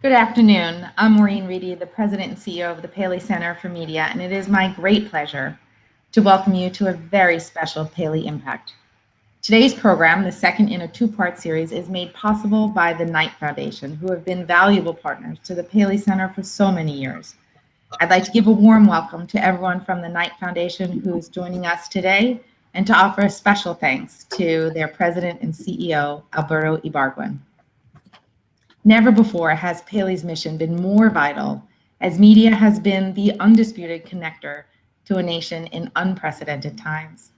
Good afternoon. I'm Maureen, the President and CEO of the Paley Center for Media, and it is my great pleasure to welcome you to a very special Paley Impact. Today's program, the second in a two-part series, is made possible by the Knight Foundation, who have been valuable partners to the Paley Center for so many years. I'd like to give a warm welcome to everyone from the Knight Foundation who's joining us today, and to offer a special thanks to their President and CEO, Alberto Ibargüen. Never before has Paley's mission been more vital, as media has been the undisputed connector to a nation in unprecedented times.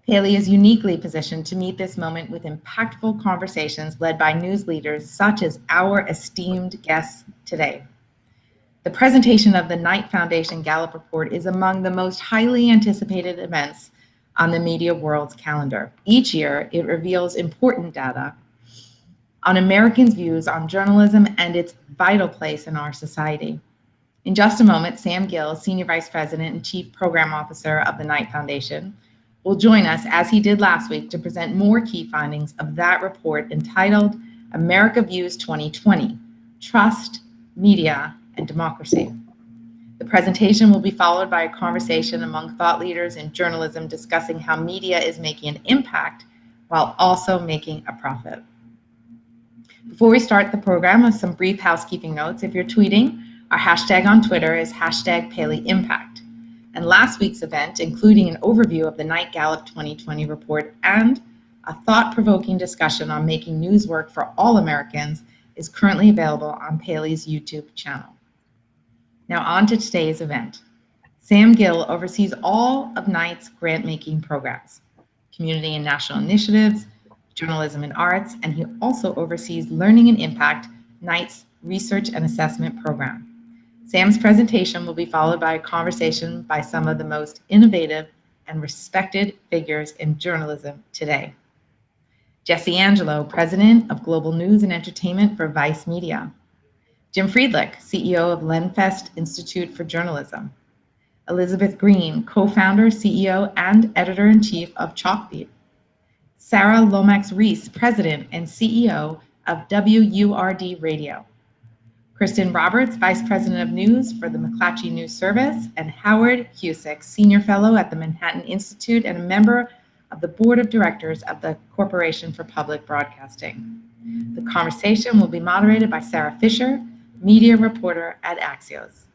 Paley is uniquely positioned to meet this moment with impactful conversations led by news leaders such as our esteemed guests today. The presentation of the Knight Foundation Gallup Report is among the most highly anticipated events on the media world's calendar. Each year, it reveals important data on Americans' views on journalism and its vital place in our society. In just a moment, Sam Gill, Senior Vice President and Chief Program Officer of the Knight Foundation, will join us, as he did last week, to present more key findings of that report entitled America Views 2020, Trust, Media, and Democracy. The presentation will be followed by a conversation among thought leaders in journalism discussing how media is making an impact while also making a profit. Before we start the program, some brief housekeeping notes. If you're tweeting, our hashtag on Twitter is #PaleyImpact. And last week's event, including an overview of the Knight Gallup 2020 report and a thought-provoking discussion on making news work for all Americans, is currently available on Paley's YouTube channel. Now on to today's event. Sam Gill oversees all of Knight's grant-making programs, community and national initiatives, journalism and arts, and he also oversees Learning and Impact, Knight's research and assessment program. Sam's presentation will be followed by a conversation by some of the most innovative and respected figures in journalism today. Jesse Angelo, President of Global News and Entertainment for Vice Media. Jim Friedlich, CEO of Lenfest Institute for Journalism. Elizabeth Green, Co-founder, CEO, and Editor-in-Chief of Chalkbeat. Sara Lomax-Reese, President and CEO of WURD Radio. Kristin Roberts, Vice President of News for the McClatchy News Service, and Howard Husock, Senior Fellow at the Manhattan Institute and a member of the Board of Directors of the Corporation for Public Broadcasting. The conversation will be moderated by Sara Fischer, media reporter at Axios.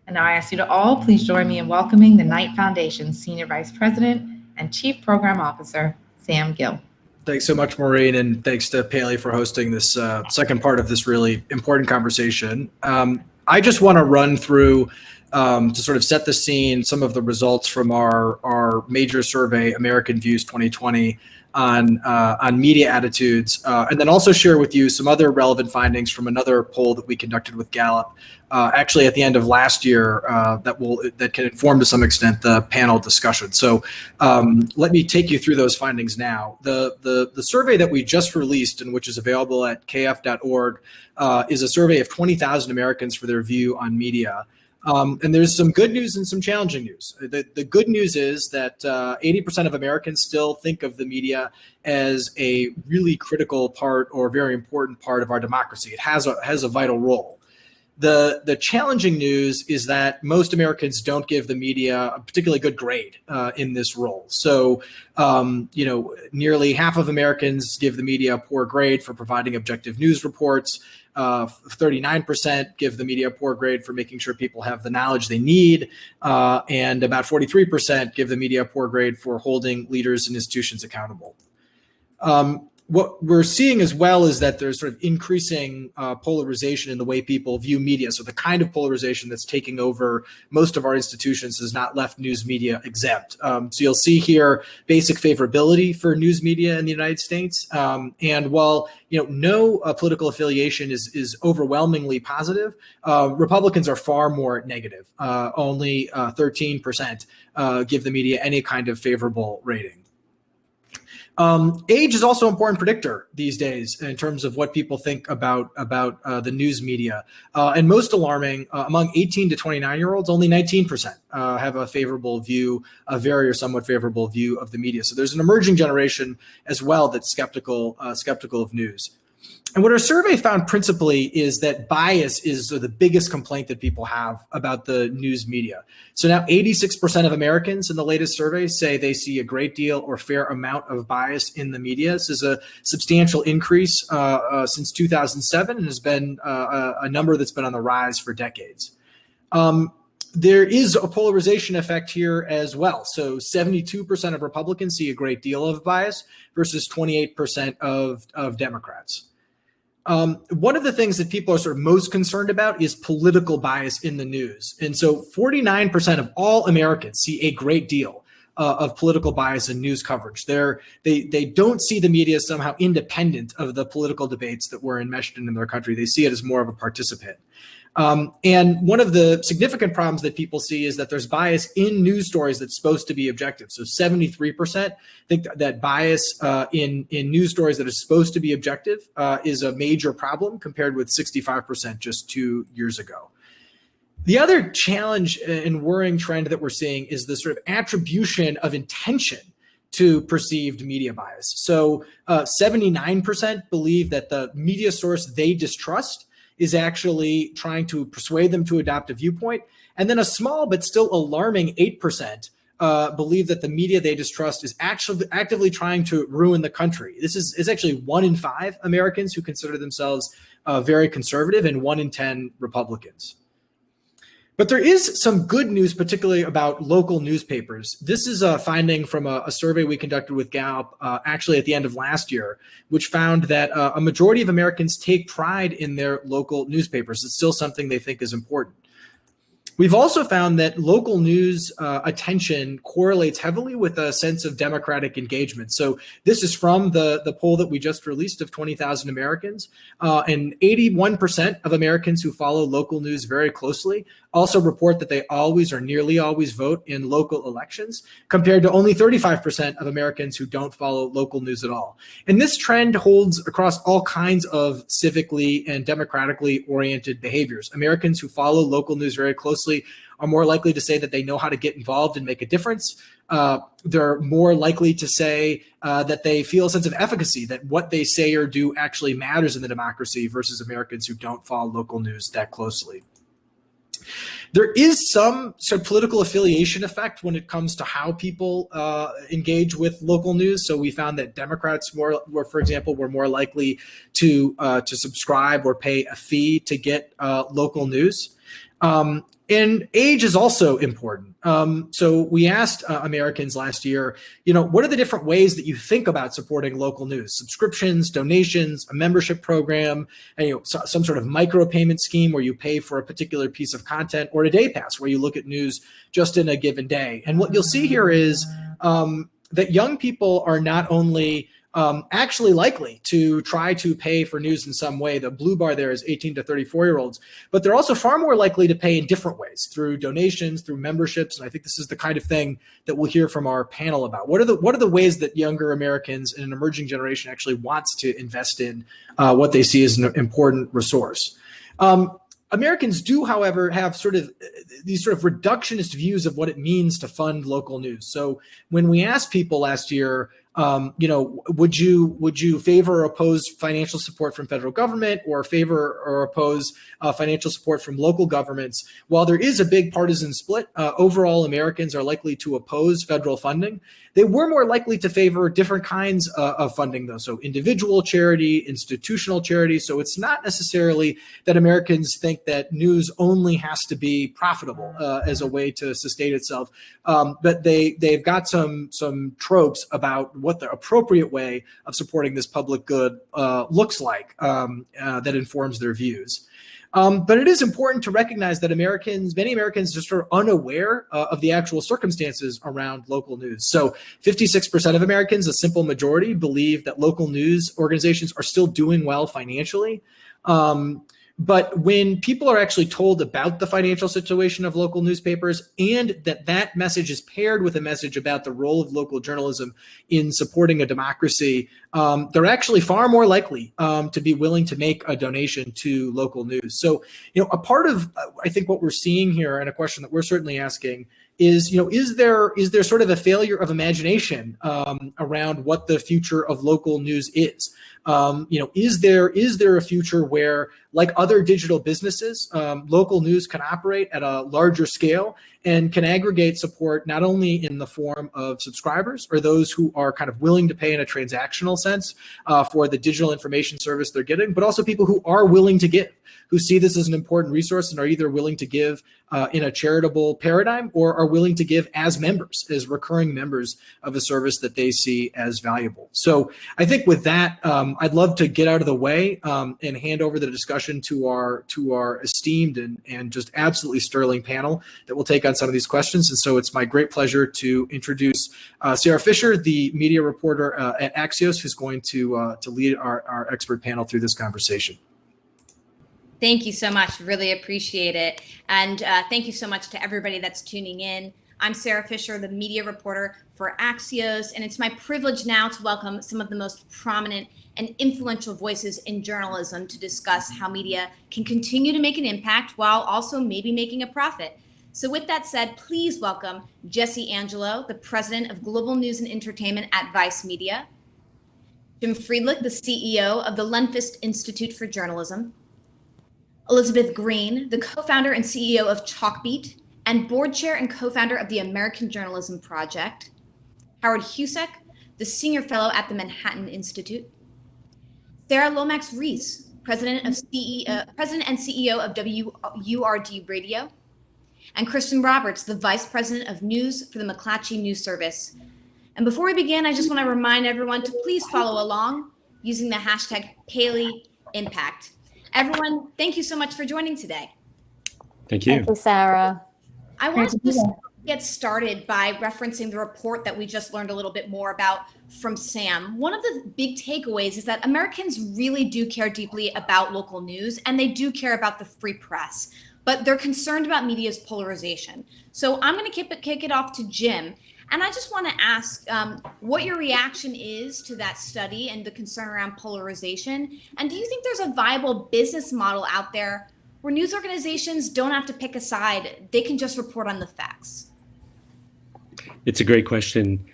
And now I ask you to all please join me in welcoming the Knight Foundation Senior Vice President and Chief Program Officer, Sam Gill. Thanks so much, Maureen, and thanks to Paley for hosting this second part of this really important conversation. I just want to run through, to sort of set the scene, some of the results from our major survey, American Views 2020, on media attitudes, and then also share with you some other relevant findings from another poll that we conducted with Gallup, actually at the end of last year, that can inform to some extent the panel discussion. So let me take you through those findings now. The survey that we just released, and which is available at kf.org, is a survey of 20,000 Americans for their view on media. And there's some good news and some challenging news. The good news is that 80% of Americans still think of the media as a really critical part or very important part of our democracy. It has a vital role. The challenging news is that most Americans don't give the media a particularly good grade in this role. So, nearly half of Americans give the media a poor grade for providing objective news reports. 39% give the media a poor grade for making sure people have the knowledge they need. And about 43% give the media a poor grade for holding leaders and institutions accountable. What we're seeing as well is that there's sort of increasing polarization in the way people view media. So the kind of polarization that's taking over most of our institutions has not left news media exempt. So you'll see here basic favorability for news media in the United States. And while no political affiliation is overwhelmingly positive, Republicans are far more negative. Only 13% give the media any kind of favorable rating. Age is also an important predictor these days in terms of what people think about the news media. And most alarming, among 18 to 29-year-olds, only 19% have a favorable view, a very or somewhat favorable view of the media. So there's an emerging generation as well that's skeptical of news. And what our survey found principally is that bias is the biggest complaint that people have about the news media. So now 86% of Americans in the latest survey say they see a great deal or fair amount of bias in the media. This is a substantial increase since 2007 and has been a number that's been on the rise for decades. There is a polarization effect here as well. So 72% of Republicans see a great deal of bias versus 28% of Democrats. One of the things that people are sort of most concerned about is political bias in the news. And so 49% of all Americans see a great deal of political bias in news coverage. They don't see the media as somehow independent of the political debates that we're enmeshed in their country. They see it as more of a participant. And one of the significant problems that people see is that there's bias in news stories that's supposed to be objective. So 73% think that bias in news stories that are supposed to be objective is a major problem, compared with 65% just 2 years ago. The other challenge and worrying trend that we're seeing is the sort of attribution of intention to perceived media bias. So 79% believe that the media source they distrust is actually trying to persuade them to adopt a viewpoint. And then a small but still alarming 8% believe that the media they distrust is actually actively trying to ruin the country. This is actually 1 in 5 Americans who consider themselves very conservative, and 1 in 10 Republicans. But there is some good news, particularly about local newspapers. This is a finding from a survey we conducted with Gallup actually at the end of last year, which found that a majority of Americans take pride in their local newspapers. It's still something they think is important. We've also found that local news attention correlates heavily with a sense of democratic engagement. So this is from the poll that we just released of 20,000 Americans. And 81% of Americans who follow local news very closely also report that they always or nearly always vote in local elections, compared to only 35% of Americans who don't follow local news at all. And this trend holds across all kinds of civically and democratically oriented behaviors. Americans who follow local news very closely are more likely to say that they know how to get involved and make a difference. They're more likely to say that they feel a sense of efficacy, that what they say or do actually matters in the democracy, versus Americans who don't follow local news that closely. There is some sort of political affiliation effect when it comes to how people engage with local news. So we found that Democrats for example, were more likely to subscribe or pay a fee to get local news. And age is also important. So we asked Americans last year, what are the different ways that you think about supporting local news? Subscriptions, donations, a membership program, and some sort of micropayment scheme where you pay for a particular piece of content, or a day pass where you look at news just in a given day. And what you'll see here is that young people are not only actually likely to try to pay for news in some way. The blue bar there is 18 to 34-year-olds, but they're also far more likely to pay in different ways, through donations, through memberships. And I think this is the kind of thing that we'll hear from our panel about. What are the ways that younger Americans and an emerging generation actually wants to invest in what they see as an important resource? Americans do, however, have these reductionist views of what it means to fund local news. So when we asked people last year, would you favor or oppose financial support from federal government, or favor or oppose financial support from local governments? While there is a big partisan split, overall Americans are likely to oppose federal funding. They were more likely to favor different kinds of funding, though. So individual charity, institutional charity. So it's not necessarily that Americans think that news only has to be profitable as a way to sustain itself, but they've got some tropes about what the appropriate way of supporting this public good looks like that informs their views. But it is important to recognize that many Americans just are unaware of the actual circumstances around local news. So 56% of Americans, a simple majority, believe that local news organizations are still doing well financially. But when people are actually told about the financial situation of local newspapers, and that message is paired with a message about the role of local journalism in supporting a democracy, they're actually far more likely to be willing to make a donation to local news. So, a part of, I think, what we're seeing here, and a question that we're certainly asking, is, is there sort of a failure of imagination around what the future of local news is? Is there a future where, like other digital businesses, local news can operate at a larger scale and can aggregate support not only in the form of subscribers or those who are kind of willing to pay in a transactional sense for the digital information service they're getting, but also people who are willing to give, who see this as an important resource and are either willing to give in a charitable paradigm or are willing to give as members, as recurring members of a service that they see as valuable. So I think with that, I'd love to get out of the way and hand over the discussion to our esteemed and just absolutely sterling panel that will take on some of these questions. And so it's my great pleasure to introduce Sara Fischer, the media reporter at Axios, who's going to lead our expert panel through this conversation. Thank you so much. Really appreciate it. And thank you so much to everybody that's tuning in. I'm Sara Fischer, the media reporter for Axios, and it's my privilege now to welcome some of the most prominent and influential voices in journalism to discuss how media can continue to make an impact while also maybe making a profit. So with that said, please welcome Jesse Angelo, the president of Global News and Entertainment at Vice Media, Jim Friedlich, the CEO of the Lenfest Institute for Journalism, Elizabeth Green, the co-founder and CEO of Chalkbeat and board chair and co-founder of the American Journalism Project, Howard Husock, the senior fellow at the Manhattan Institute, Sara Lomax-Reese, president and CEO of WURD Radio, and Kristin Roberts, the vice president of news for the McClatchy News Service. And before we begin, I just want to remind everyone to please follow along using the hashtag #PaleyImpact. Everyone, thank you so much for joining today. Thank you. Thank you, Sara. I want to just get started by referencing the report that we just learned a little bit more about from Sam. One of the big takeaways is that Americans really do care deeply about local news, and they do care about the free press, but they're concerned about media's polarization. So I'm going to kick it off to Jim. And I just want to ask what your reaction is to that study and the concern around polarization. And do you think there's a viable business model out there where news organizations don't have to pick a side? They can just report on the facts. It's a great question.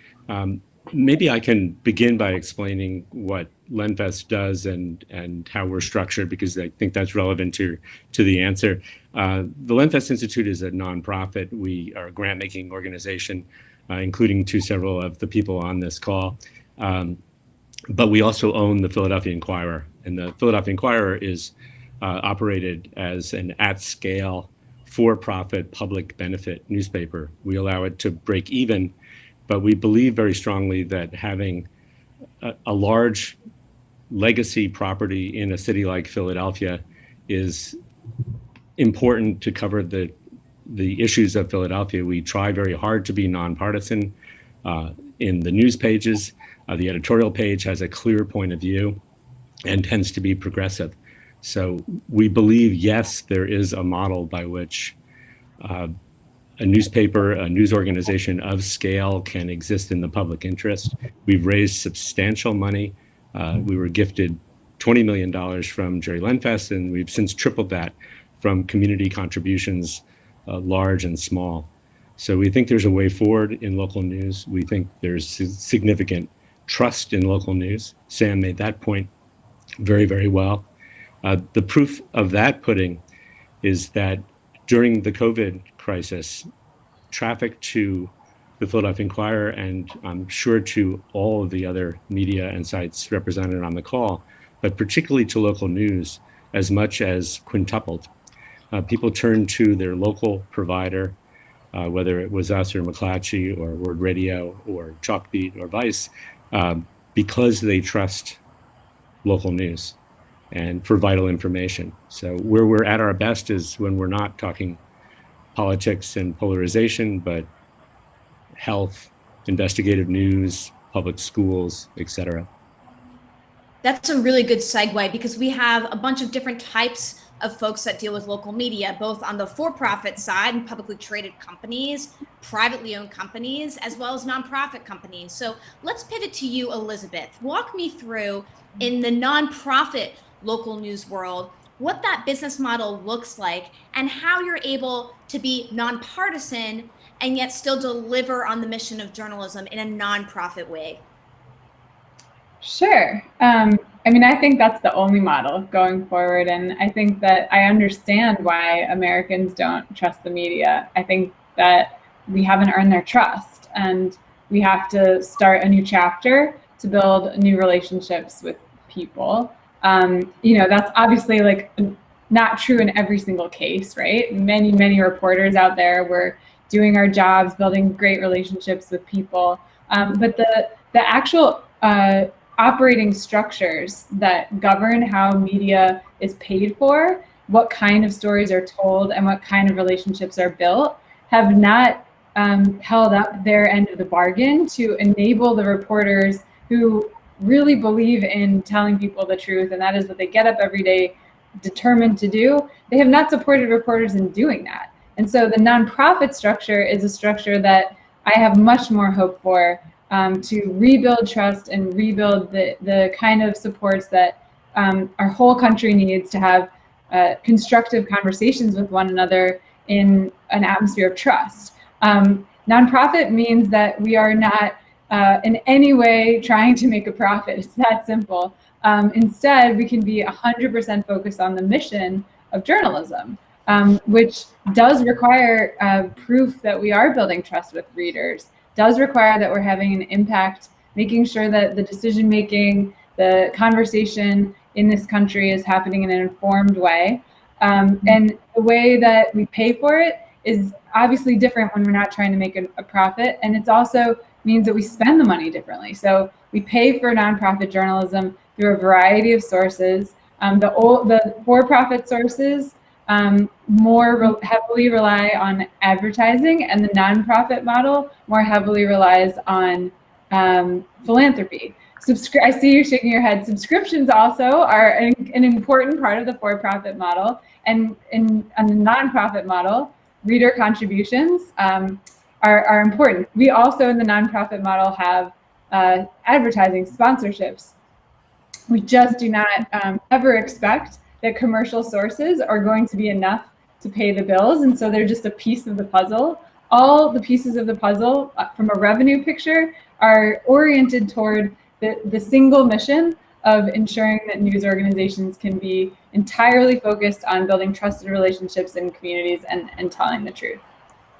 Maybe I can begin by explaining what Lenfest does and how we're structured, because I think that's relevant to the answer. The Lenfest Institute is a nonprofit. We are a grant-making organization, including to several of the people on this call. But we also own the Philadelphia Inquirer, and the Philadelphia Inquirer is operated as an at-scale, for-profit, public benefit newspaper. We allow it to break even, but we believe very strongly that having a large legacy property in a city like Philadelphia is important to cover the issues of Philadelphia. We try very hard to be nonpartisan in the news pages. The editorial page has a clear point of view and tends to be progressive. So we believe, yes, there is a model by which a newspaper, a news organization of scale can exist in the public interest. We've raised substantial money. We were gifted $20 million from Jerry Lenfest, and we've since tripled that from community contributions, large and small. So we think there's a way forward in local news. We think there's significant trust in local news. Sam made that point very, very well. The proof of that pudding is that during the COVID crisis, traffic to the Philadelphia Inquirer, and I'm sure to all of the other media and sites represented on the call, but particularly to local news, as much as quintupled. People turned to their local provider, whether it was us or McClatchy or WURD Radio or Chalkbeat or Vice, because they trust local news and for vital information. So where we're at our best is when we're not talking politics and polarization, but health, investigative news, public schools, etc. That's a really good segue, because we have a bunch of different types of folks that deal with local media, both on the for-profit side and publicly traded companies, privately owned companies, as well as nonprofit companies. So let's pivot to you, Elizabeth. Walk me through, in the nonprofit local news world, what that business model looks like and how you're able to be nonpartisan and yet still deliver on the mission of journalism in a nonprofit way? Sure. I think that's the only model going forward. And I think that I understand why Americans don't trust the media. I think that we haven't earned their trust, and we have to start a new chapter to build new relationships with people. That's obviously like not true in every single case, right? Many reporters out there were doing our jobs, building great relationships with people. But the actual operating structures that govern how media is paid for, what kind of stories are told, and what kind of relationships are built, have not held up their end of the bargain to enable the reporters who really believe in telling people the truth, and that is what they get up every day determined to do. They have not supported reporters in doing that. And so the nonprofit structure is a structure that I have much more hope for, to rebuild trust and rebuild the kind of supports that our whole country needs to have constructive conversations with one another in an atmosphere of trust. Nonprofit means that we are not in any way trying to make a profit. It's that simple. Instead, we can be 100% focused on the mission of journalism, which does require proof that we are building trust with readers, does require that we're having an impact, making sure that the decision-making, the conversation in this country is happening in an informed way. And the way that we pay for it is obviously different when we're not trying to make a profit. And it also means that we spend the money differently. So we pay for nonprofit journalism through a variety of sources. The for-profit sources more heavily rely on advertising, and the nonprofit model more heavily relies on philanthropy. I see you shaking your head. Subscriptions also are an important part of the for-profit model, and on the nonprofit model, reader contributions are important. We also in the nonprofit model have advertising sponsorships. We just do not ever expect that commercial sources are going to be enough to pay the bills, and so they're just a piece of the puzzle. All the pieces of the puzzle from a revenue picture are oriented toward the single mission of ensuring that news organizations can be entirely focused on building trusted relationships in communities and telling the truth.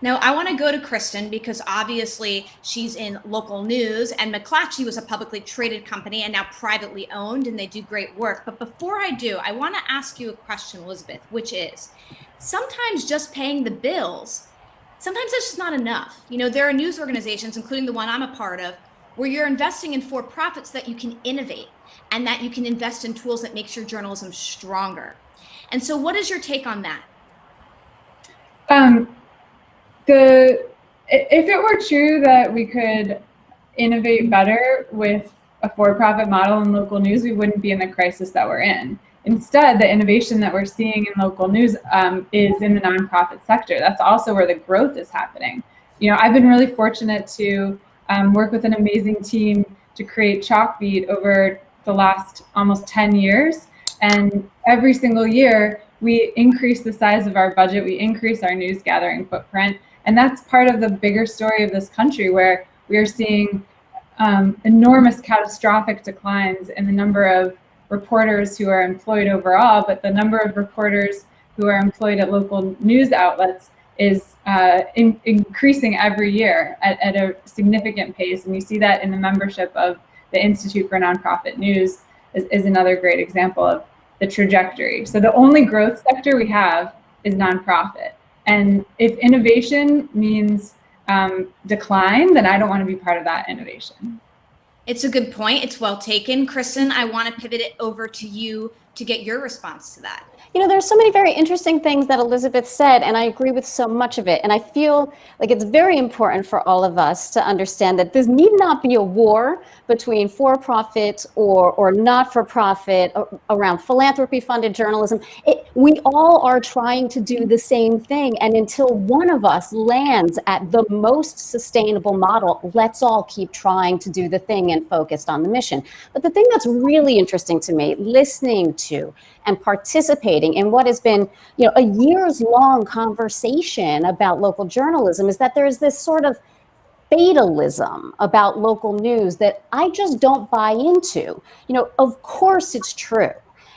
Now, I want to go to Kristin because obviously she's in local news, and McClatchy was a publicly traded company and now privately owned, and they do great work. But before I do, I want to ask you a question, Elizabeth, which is, sometimes just paying the bills, sometimes that's just not enough. There are news organizations, including the one I'm a part of, where you're investing in for-profits that you can innovate and that you can invest in tools that makes your journalism stronger. And so what is your take on that? If it were true that we could innovate better with a for-profit model in local news, we wouldn't be in the crisis that we're in. Instead, the innovation that we're seeing in local news is in the nonprofit sector. That's also where the growth is happening. I've been really fortunate to work with an amazing team to create Chalkbeat over the last almost 10 years. And every single year, we increase the size of our budget, we increase our news gathering footprint. And that's part of the bigger story of this country, where we are seeing enormous catastrophic declines in the number of reporters who are employed overall, but the number of reporters who are employed at local news outlets is increasing every year at a significant pace. And you see that in the membership of the Institute for Nonprofit News is another great example of the trajectory. So the only growth sector we have is nonprofit. And if innovation means decline, then I don't want to be part of that innovation. It's a good point. It's well taken. Kristin, I want to pivot it over to you to get your response to that. There's so many very interesting things that Elizabeth said, and I agree with so much of it. And I feel like it's very important for all of us to understand that this need not be a war between for-profit or not-for-profit around philanthropy-funded journalism. We all are trying to do the same thing. And until one of us lands at the most sustainable model, let's all keep trying to do the thing and focused on the mission. But the thing that's really interesting to me, listening into and participating in what has been, a years-long conversation about local journalism is that there's this sort of fatalism about local news that I just don't buy into. Of course it's true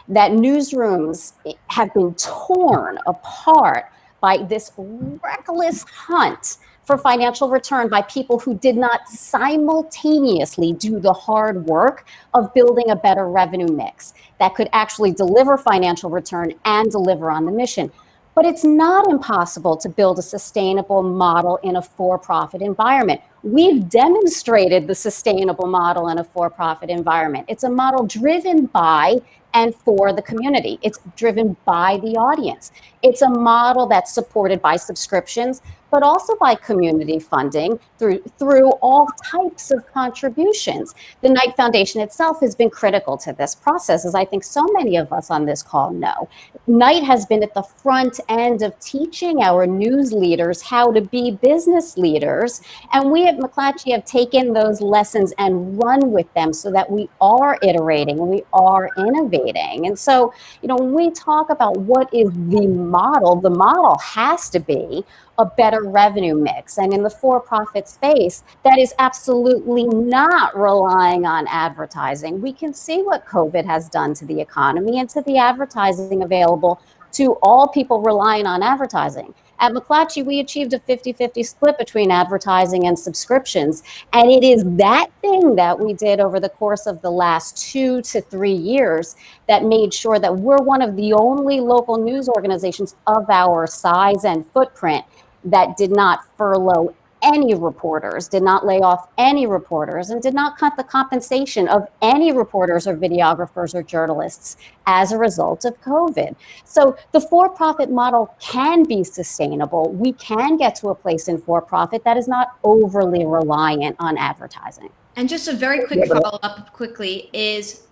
that newsrooms have been torn apart by this reckless hunt for financial return by people who did not simultaneously do the hard work of building a better revenue mix that could actually deliver financial return and deliver on the mission. But it's not impossible to build a sustainable model in a for-profit environment. We've demonstrated the sustainable model in a for-profit environment. It's a model driven by and for the community. It's driven by the audience. It's a model that's supported by subscriptions, but also by community funding through all types of contributions. The Knight Foundation itself has been critical to this process, as I think so many of us on this call know. Knight has been at the front end of teaching our news leaders how to be business leaders, and we at McClatchy have taken those lessons and run with them so that we are iterating and we are innovating. And so, when we talk about what is the model has to be a better revenue mix. And in the for-profit space, that is absolutely not relying on advertising. We can see what COVID has done to the economy and to the advertising available to all people relying on advertising. At McClatchy, we achieved a 50-50 split between advertising and subscriptions. And it is that thing that we did over the course of the last 2 to 3 years that made sure that we're one of the only local news organizations of our size and footprint that did not furlough any reporters, did not lay off any reporters, and did not cut the compensation of any reporters or videographers or journalists as a result of COVID. So the for-profit model can be sustainable. We can get to a place in for-profit that is not overly reliant on advertising. And just a very quick follow-up quickly is,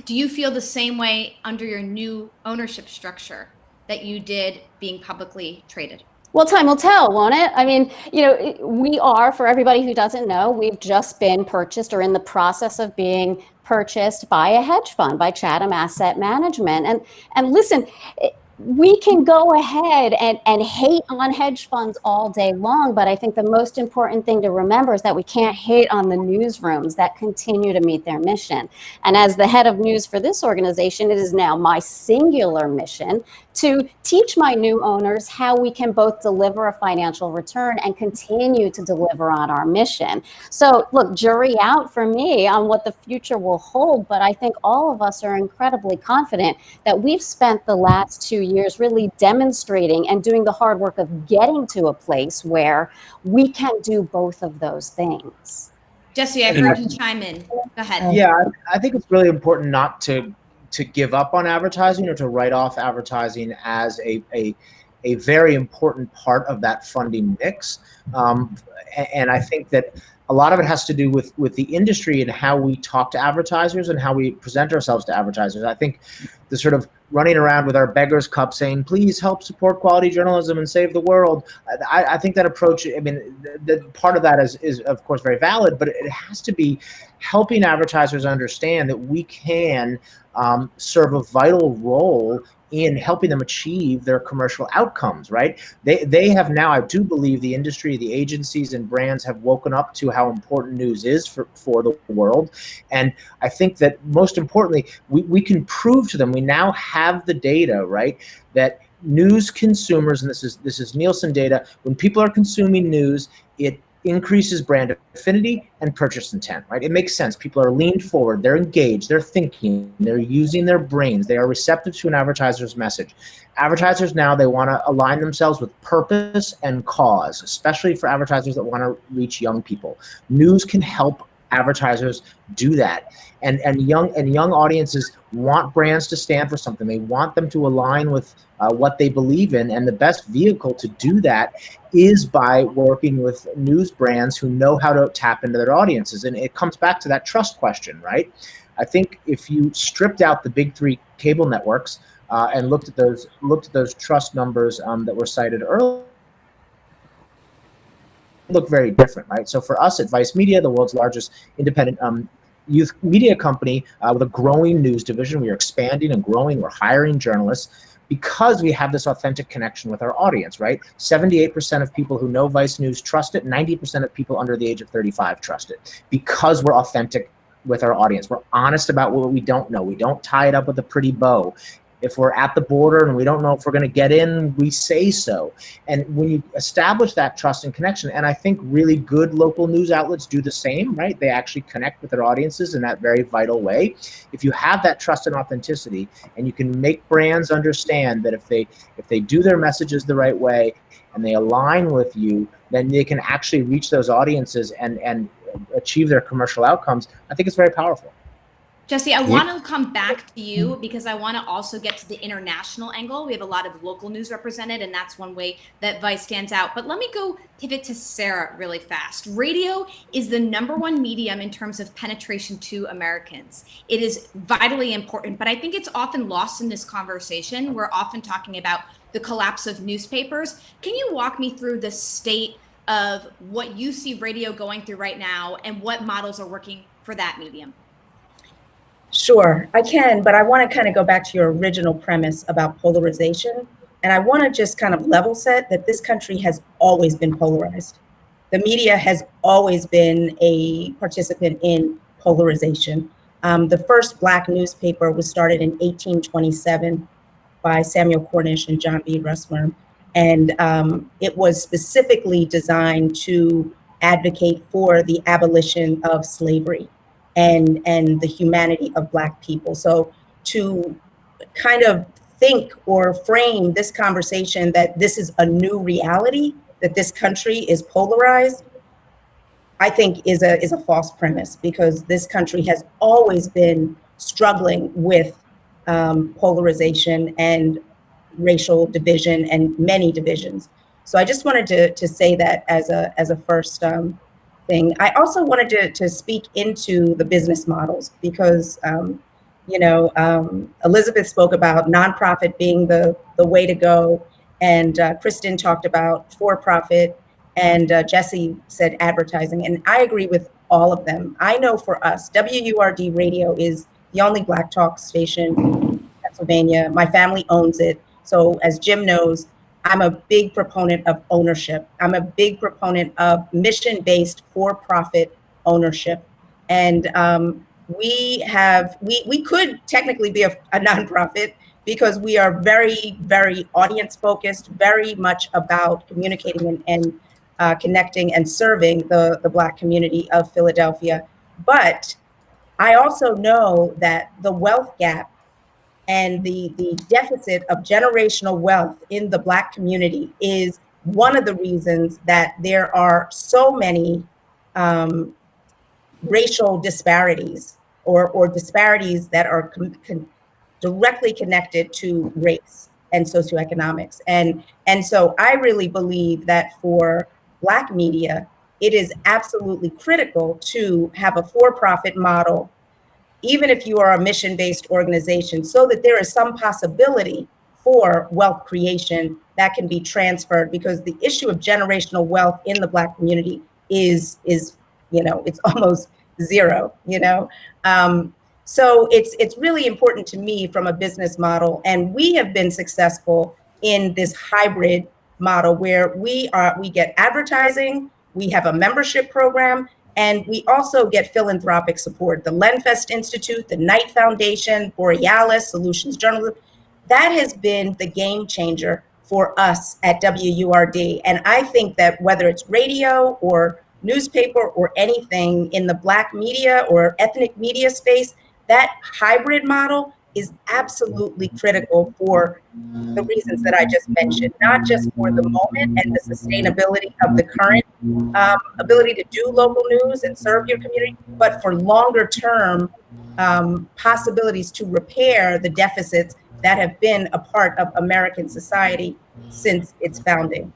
do you feel the same way under your new ownership structure that you did being publicly traded? Well, time will tell, won't it? I mean, we are, for everybody who doesn't know, we've just been purchased or in the process of being purchased by a hedge fund, by Chatham Asset Management. And listen, we can go ahead and hate on hedge funds all day long, but I think the most important thing to remember is that we can't hate on the newsrooms that continue to meet their mission. And as the head of news for this organization, it is now my singular mission to teach my new owners how we can both deliver a financial return and continue to deliver on our mission. So look, jury out for me on what the future will hold, but I think all of us are incredibly confident that we've spent the last 2 years really demonstrating and doing the hard work of getting to a place where we can do both of those things. Jesse, I've heard you chime in. Go ahead. Yeah, I think it's really important not to give up on advertising or to write off advertising as a very important part of that funding mix. And I think that a lot of it has to do with the industry and how we talk to advertisers and how we present ourselves to advertisers. I think the sort of running around with our beggar's cup saying, please help support quality journalism and save the world. I think that approach, I mean, the part of that is of course very valid, but it has to be helping advertisers understand that we can serve a vital role in helping them achieve their commercial outcomes, right? They have now, I do believe the industry, the agencies and brands have woken up to how important news is for the world. And I think that most importantly, we can prove to them, we now have the data, right? That news consumers, and this is Nielsen data, when people are consuming news, it increases brand affinity and purchase intent, right? It makes sense. People are leaned forward, they're engaged, they're thinking, they're using their brains, they are receptive to an advertiser's message. Advertisers now, they want to align themselves with purpose and cause, especially for advertisers that want to reach young people. News can help advertisers do that. And young audiences want brands to stand for something. They want them to align with what they believe in, and the best vehicle to do that is by working with news brands who know how to tap into their audiences. And it comes back to that trust question, right? I think if you stripped out the big three cable networks and looked at those trust numbers that were cited earlier, look very different, right? So for us at Vice Media, the world's largest independent youth media company with a growing news division. We are expanding and growing. We're hiring journalists because we have this authentic connection with our audience, right? 78% of people who know Vice News trust it. 90% of people under the age of 35 trust it because we're authentic with our audience. We're honest about what we don't know. We don't tie it up with a pretty bow. If we're at the border and we don't know if we're going to get in, we say so. And when you establish that trust and connection, and I think really good local news outlets do the same, right? They actually connect with their audiences in that very vital way. If you have that trust and authenticity, and you can make brands understand that if they do their messages the right way and they align with you, then they can actually reach those audiences and achieve their commercial outcomes. I think it's very powerful. Jesse, I want to come back to you because I want to also get to the international angle. We have a lot of local news represented, and that's one way that Vice stands out. But let me go pivot to Sara really fast. Radio is the #1 medium in terms of penetration to Americans. It is vitally important, but I think it's often lost in this conversation. We're often talking about the collapse of newspapers. Can you walk me through the state of what you see radio going through right now and what models are working for that medium? Sure, I can, but I want to kind of go back to your original premise about polarization. And I want to just kind of level set that this country has always been polarized. The media has always been a participant in polarization. The first Black newspaper was started in 1827 by Samuel Cornish and John B. Russwurm. And it was specifically designed to advocate for the abolition of slavery and the humanity of Black people. So to kind of think or frame this conversation that this is a new reality, that this country is polarized, I think is a false premise, because this country has always been struggling with polarization and racial division and many divisions. So I just wanted to say that as a first thing. I also wanted to speak into the business models because, Elizabeth spoke about nonprofit being the way to go, and Kristin talked about for-profit, and Jesse said advertising, and I agree with all of them. I know for us, WURD Radio is the only Black talk station in Pennsylvania. My family owns it. So as Jim knows, I'm a big proponent of ownership. I'm a big proponent of mission-based for-profit ownership. And we could technically be a nonprofit because we are very, very audience-focused, very much about communicating and connecting and serving the Black community of Philadelphia. But I also know that the wealth gap and the deficit of generational wealth in the Black community is one of the reasons that there are so many racial disparities or disparities that are directly connected to race and socioeconomics. And so I really believe that for Black media, it is absolutely critical to have a for-profit model, even if you are a mission-based organization, so that there is some possibility for wealth creation that can be transferred, because the issue of generational wealth in the Black community is it's almost zero, So it's really important to me from a business model, and we have been successful in this hybrid model where we get advertising, we have a membership program, and we also get philanthropic support. The Lenfest Institute, the Knight Foundation, Borealis, Solutions Journalism, that has been the game changer for us at WURD. And I think that whether it's radio or newspaper or anything in the Black media or ethnic media space, that hybrid model is absolutely critical for the reasons that I just mentioned, not just for the moment and the sustainability of the current ability to do local news and serve your community, but for longer term possibilities to repair the deficits that have been a part of American society since its founding.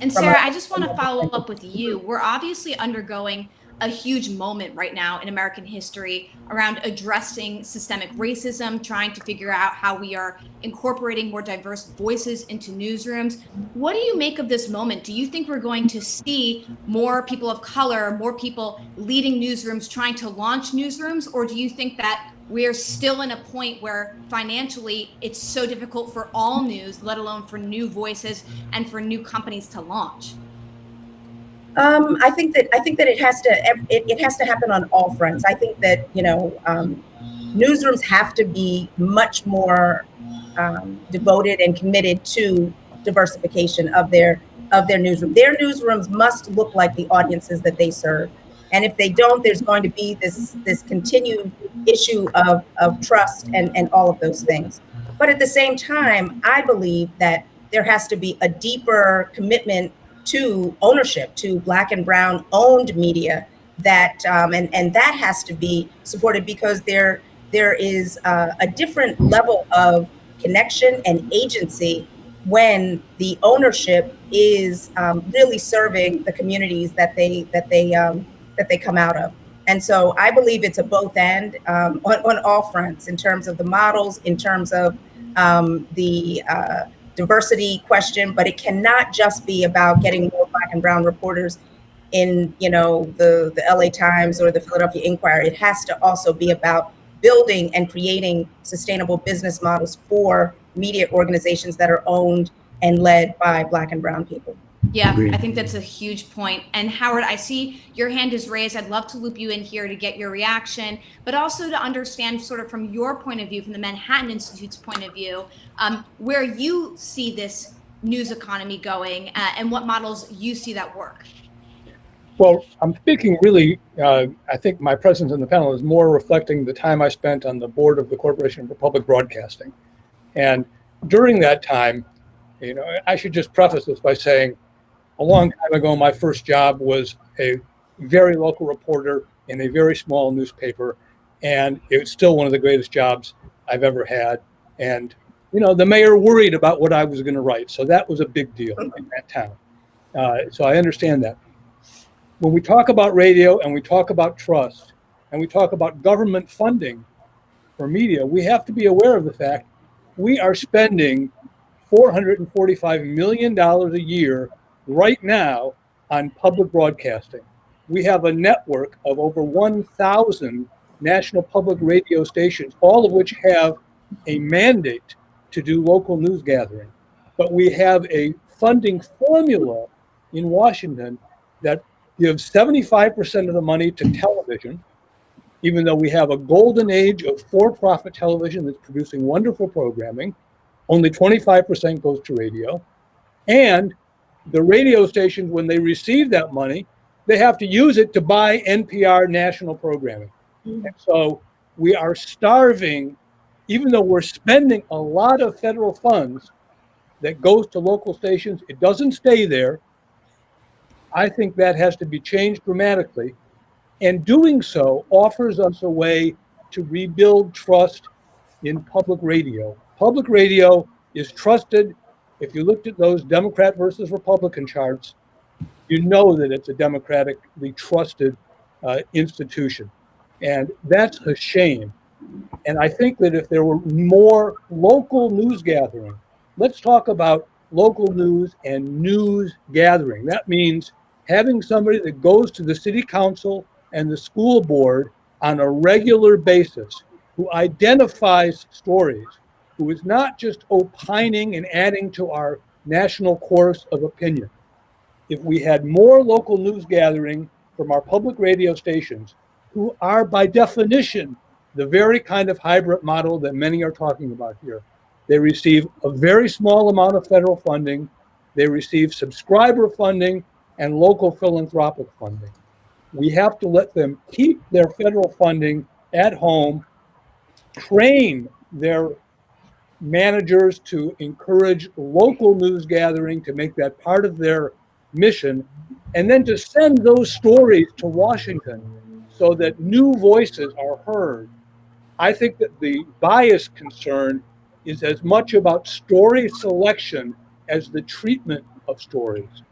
And Sara, I just want to follow up with you. We're obviously undergoing a huge moment right now in American history around addressing systemic racism, trying to figure out how we are incorporating more diverse voices into newsrooms. What do you make of this moment? Do you think we're going to see more people of color, more people leading newsrooms, trying to launch newsrooms? Or do you think that we're still in a point where financially it's so difficult for all news, let alone for new voices and for new companies to launch? I think that it has to happen on all fronts. I think that newsrooms have to be much more devoted and committed to diversification of their newsroom. Their newsrooms must look like the audiences that they serve, and if they don't, there's going to be this continued issue of trust and all of those things. But at the same time, I believe that there has to be a deeper commitment to ownership, to Black and Brown owned media, that and that has to be supported, because there is a different level of connection and agency when the ownership is really serving the communities that they come out of. And so I believe it's a both and on all fronts, in terms of the models, in terms of the diversity question, but it cannot just be about getting more Black and Brown reporters in, the LA Times or the Philadelphia Inquirer. It has to also be about building and creating sustainable business models for media organizations that are owned and led by Black and Brown people. Yeah, I think that's a huge point. And Howard, I see your hand is raised. I'd love to loop you in here to get your reaction, but also to understand sort of from your point of view, from the Manhattan Institute's point of view, where you see this news economy going and what models you see that work. Well, I'm speaking really, I think my presence in the panel is more reflecting the time I spent on the board of the Corporation for Public Broadcasting. And during that time, I should just preface this by saying, a long time ago, my first job was a very local reporter in a very small newspaper, and it's still one of the greatest jobs I've ever had. And, the mayor worried about what I was going to write, so that was a big deal in that town. So I understand that. When we talk about radio and we talk about trust and we talk about government funding for media, we have to be aware of the fact we are spending $445 million a year right now on public broadcasting. We have a network of over 1,000 national public radio stations, all of which have a mandate to do local news gathering. But we have a funding formula in Washington that gives 75% of the money to television, even though we have a golden age of for-profit television that's producing wonderful programming. Only 25% goes to radio. And the radio stations, when they receive that money, they have to use it to buy NPR national programming. And so we are starving, even though we're spending a lot of federal funds that goes to local stations, it doesn't stay there. I think that has to be changed dramatically. And doing so offers us a way to rebuild trust in public radio. Public radio is trusted. If you looked at those Democrat versus Republican charts, you know that it's a democratically trusted institution. And that's a shame. And I think that if there were more local news gathering, let's talk about local news and news gathering. That means having somebody that goes to the city council and the school board on a regular basis, who identifies stories, who is not just opining and adding to our national chorus of opinion. If we had more local news gathering from our public radio stations, who are by definition the very kind of hybrid model that many are talking about here. They receive a very small amount of federal funding, they receive subscriber funding and local philanthropic funding. We have to let them keep their federal funding at home, train their managers to encourage local news gathering, to make that part of their mission, and then to send those stories to Washington so that new voices are heard. I think that the bias concern is as much about story selection as the treatment of stories.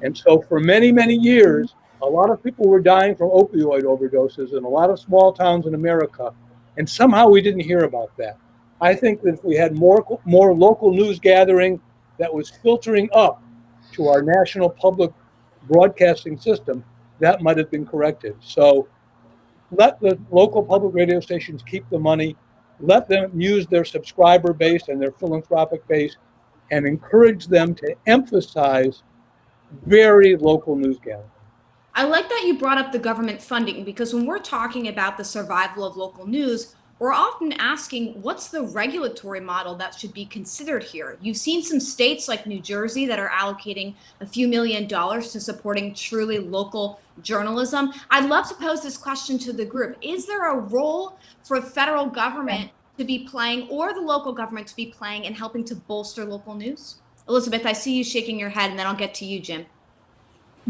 And so for many, many years, A lot of people were dying from opioid overdoses in a lot of small towns in America, and somehow we didn't hear about that. I think that if we had more local news gathering that was filtering up to our national public broadcasting system, that might have been corrected. So let the local public radio stations keep the money, let them use their subscriber base and their philanthropic base, and encourage them to emphasize very local news gathering. I like that you brought up the government funding, because when we're talking about the survival of local news, we're often asking, what's the regulatory model that should be considered here? You've seen some states like New Jersey that are allocating a few $1 million to supporting truly local journalism. I'd love to pose this question to the group. Is there a role for federal government to be playing, or the local government to be playing, in helping to bolster local news? Elizabeth, I see you shaking your head, and then I'll get to you, Jim.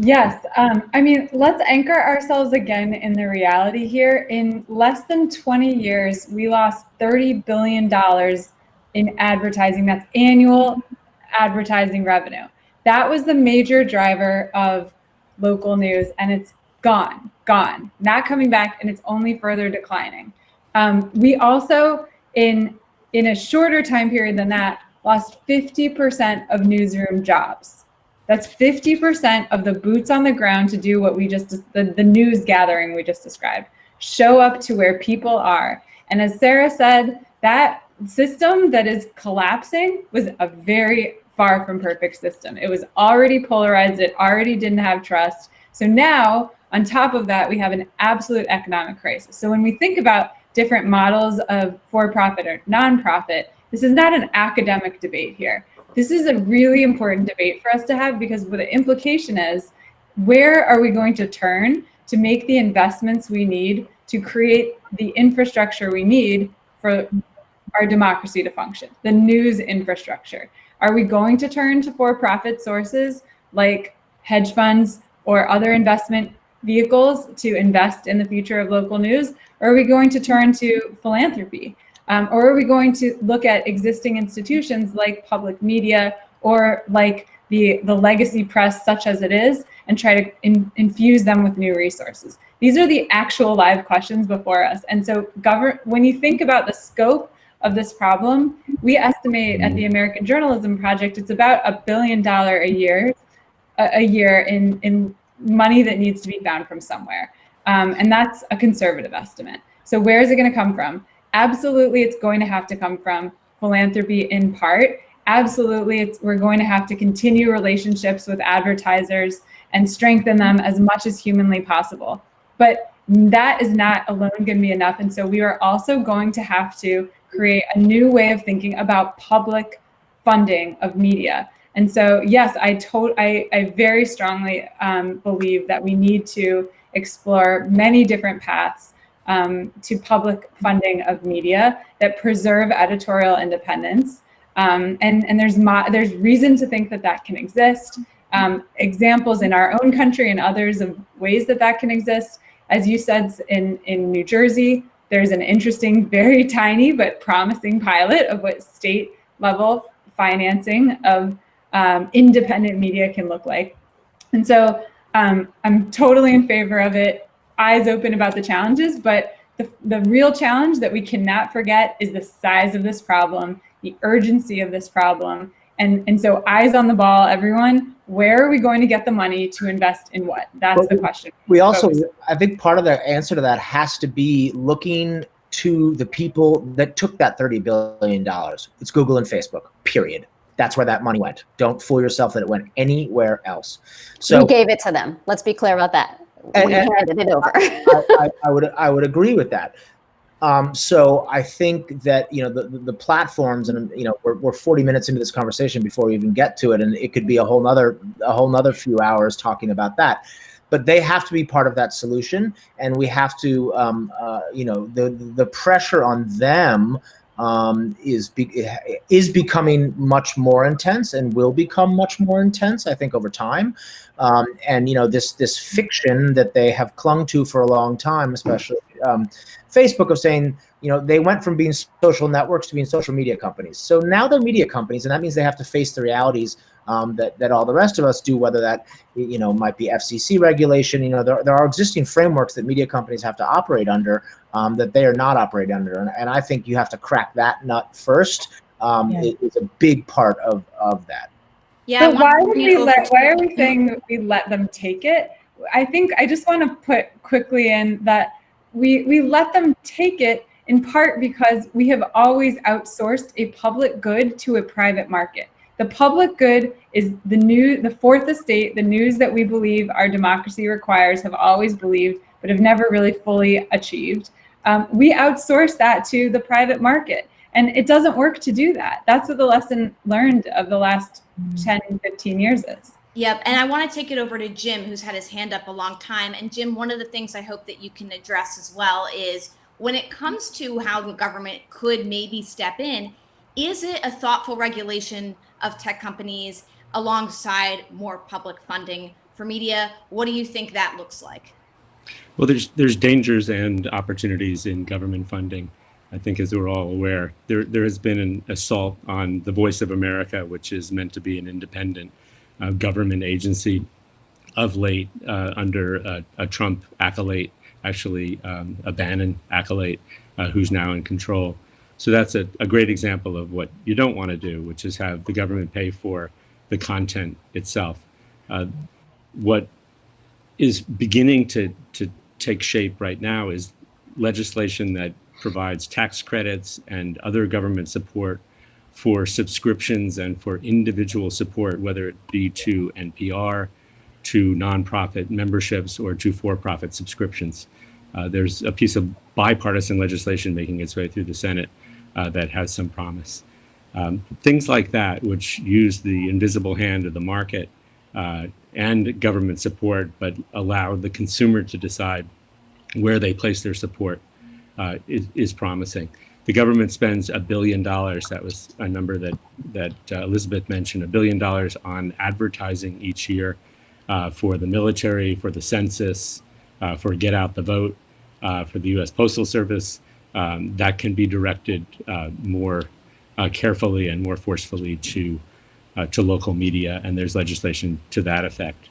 Yes. I mean, let's anchor ourselves again in the reality here. In less than 20 years, we lost $30 billion in advertising. That's annual advertising revenue. That was the major driver of local news, and it's gone, not coming back, and it's only further declining. We also, in a shorter time period than that, lost 50% of newsroom jobs. That's 50% of the boots on the ground to do what we just, the news gathering we just described, show up to where people are. And as Sara said, that system that is collapsing was a very far from perfect system. It was already polarized. It already didn't have trust. So now, on top of that, we have an absolute economic crisis. So when we think about different models of for-profit or nonprofit, this is not an academic debate here. This is a really important debate for us to have, because what the implication is, where are we going to turn to make the investments we need to create the infrastructure we need for our democracy to function, the news infrastructure? Are we going to turn to for-profit sources like hedge funds or other investment vehicles to invest in the future of local news? Or are we going to turn to philanthropy? Or are we going to look at existing institutions like public media or like the legacy press, such as it is, and try to infuse them with new resources? These are the actual live questions before us. And so when you think about the scope of this problem, we estimate at the American Journalism Project, it's about $1 billion a year in money that needs to be found from somewhere. And that's a conservative estimate. So where is it going to come from? Absolutely, it's going to have to come from philanthropy in part. Absolutely, we're going to have to continue relationships with advertisers and strengthen them as much as humanly possible. But that is not alone going to be enough. And so we are also going to have to create a new way of thinking about public funding of media. And so, yes, I very strongly believe that we need to explore many different paths to public funding of media that preserve editorial independence. And there's reason to think that can exist. Examples in our own country and others of ways that can exist. As you said, in New Jersey, there's an interesting, very tiny but promising pilot of what state level financing of independent media can look like. And so I'm totally in favor of it. Eyes open about the challenges, but the real challenge that we cannot forget is the size of this problem, the urgency of this problem. And so eyes on the ball, everyone. Where are we going to get the money to invest in what? That's the question. We also, I think part of the answer to that has to be looking to the people that took that $30 billion. It's Google and Facebook, period. That's where that money went. Don't fool yourself that it went anywhere else. So we gave it to them. Let's be clear about that. We handed it over. I would agree with that. So I think that, the platforms, and, we're 40 minutes into this conversation before we even get to it, and it could be a whole nother few hours talking about that. But they have to be part of that solution, and we have to, the pressure on them is becoming much more intense and will become much more intense, I think, over time. And this fiction that they have clung to for a long time, especially Facebook, of saying, they went from being social networks to being social media companies. So now they're media companies, and that means they have to face the realities that all the rest of us do, whether that, might be FCC regulation. There are existing frameworks that media companies have to operate under that they are not operating under. And I think you have to crack that nut first. It's a big part of that. Yeah. But why are we saying that we let them take it? I think I just want to put quickly in that we let them take it in part because we have always outsourced a public good to a private market. The public good is the fourth estate, the news that we believe our democracy requires, have always believed, but have never really fully achieved. We outsource that to the private market. And it doesn't work to do that. That's what the lesson learned of the last 10, 15 years is. Yep. And I want to take it over to Jim, who's had his hand up a long time. And Jim, one of the things I hope that you can address as well is when it comes to how the government could maybe step in, is it a thoughtful regulation of tech companies alongside more public funding for media? What do you think that looks like? Well, there's dangers and opportunities in government funding. I think, as we're all aware, there has been an assault on the Voice of America, which is meant to be an independent government agency of late under a Trump acolyte, actually a Bannon acolyte, who's now in control. So that's a great example of what you don't want to do, which is have the government pay for the content itself. What is beginning to take shape right now is legislation that provides tax credits and other government support for subscriptions and for individual support, whether it be to NPR, to nonprofit memberships, or to for-profit subscriptions. There's a piece of bipartisan legislation making its way through the Senate that has some promise. Things like that, which use the invisible hand of the market and government support, but allow the consumer to decide where they place their support, is promising. The government spends $1 billion. That was a number that Elizabeth mentioned, $1 billion on advertising each year for the military, for the census, for Get Out the Vote, for the U.S. Postal Service. That can be directed more carefully and more forcefully to local media, and there's legislation to that effect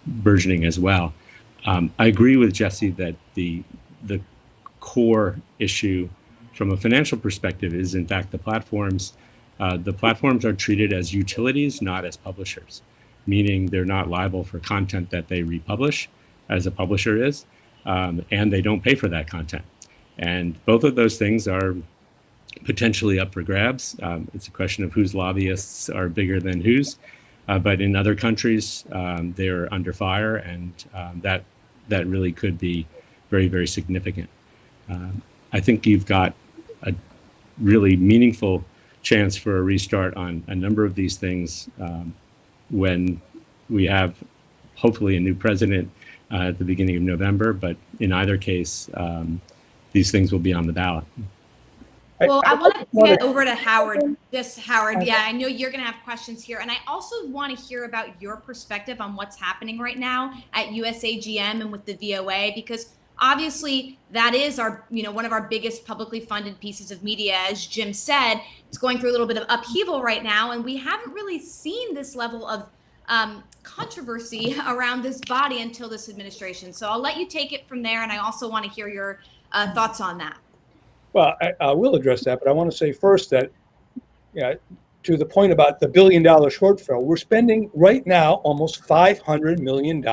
burgeoning as well. I agree with Jesse that the core issue from a financial perspective is, in fact, the platforms. The platforms are treated as utilities, not as publishers, meaning they're not liable for content that they republish, as a publisher is, and they don't pay for that content. And both of those things are potentially up for grabs. It's a question of whose lobbyists are bigger than whose, but in other countries, they're under fire, and that really could be very, very significant. I think you've got a really meaningful chance for a restart on a number of these things when we have hopefully a new president at the beginning of November, but in either case, these things will be on the ballot. Well, I want to get over to Howard. Howard, yeah, I know you're going to have questions here. And I also want to hear about your perspective on what's happening right now at USAGM and with the VOA, because obviously that is our, one of our biggest publicly funded pieces of media. As Jim said, it's going through a little bit of upheaval right now, and we haven't really seen this level of controversy around this body until this administration. So I'll let you take it from there, and I also want to hear your thoughts on that. Well, I will address that, but I want to say first that, to the point about the $1 billion shortfall, we're spending right now almost $500 million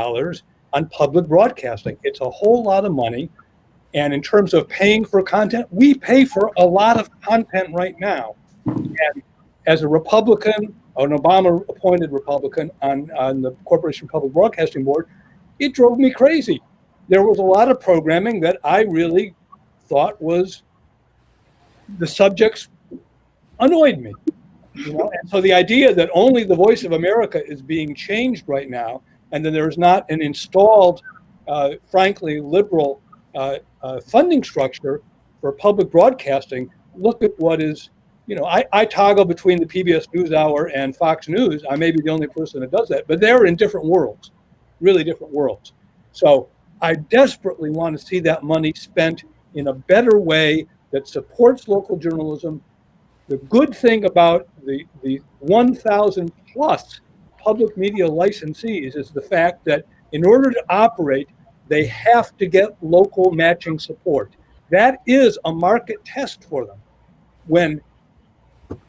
on public broadcasting. It's a whole lot of money. And in terms of paying for content, we pay for a lot of content right now. And as a Republican, an Obama-appointed Republican on the Corporation Public Broadcasting Board, it drove me crazy. There was a lot of programming that I really thought was, the subjects annoyed me. And so the idea that only the Voice of America is being changed right now, and then there's not an installed, frankly, liberal funding structure for public broadcasting. Look at what is, I toggle between the PBS NewsHour and Fox News. I may be the only person that does that, but they're in different worlds, really different worlds. So I desperately want to see that money spent in a better way that supports local journalism, The good thing about the 1,000 plus public media licensees is the fact that in order to operate, they have to get local matching support. That is a market test for them. When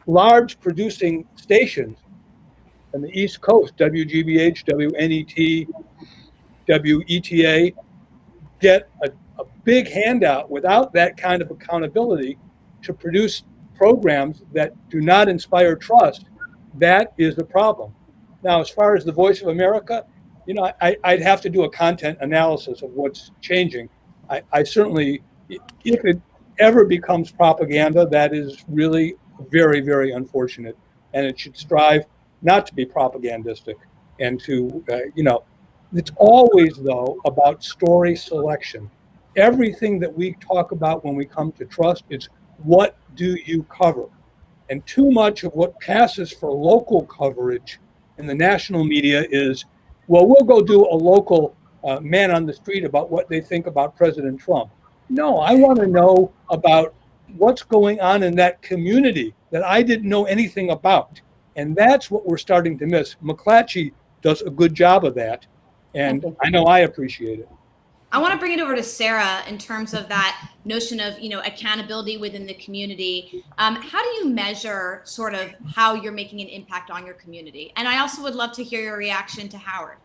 large producing stations on the East Coast, WGBH, WNET, WETA, get a big handout without that kind of accountability to produce programs that do not inspire trust, that is the problem. Now, as far as the Voice of America, you know, I'd have to do a content analysis of what's changing. I certainly, if it ever becomes propaganda, that is really very, very unfortunate. And it should strive not to be propagandistic and to, you know, it's always, though, about story selection. Everything that we talk about when we come to trust is what do you cover? And too much of what passes for local coverage in the national media is, well, we'll go do a local man on the street about what they think about President Trump. No, I want to know about what's going on in that community that I didn't know anything about. And that's what we're starting to miss. McClatchy does a good job of that. And I know I appreciate it. I want to bring it over to Sara in terms of that notion of, you know, accountability within the community. How do you measure sort of how you're making an impact on your community? And I also would love to hear your reaction to Howard.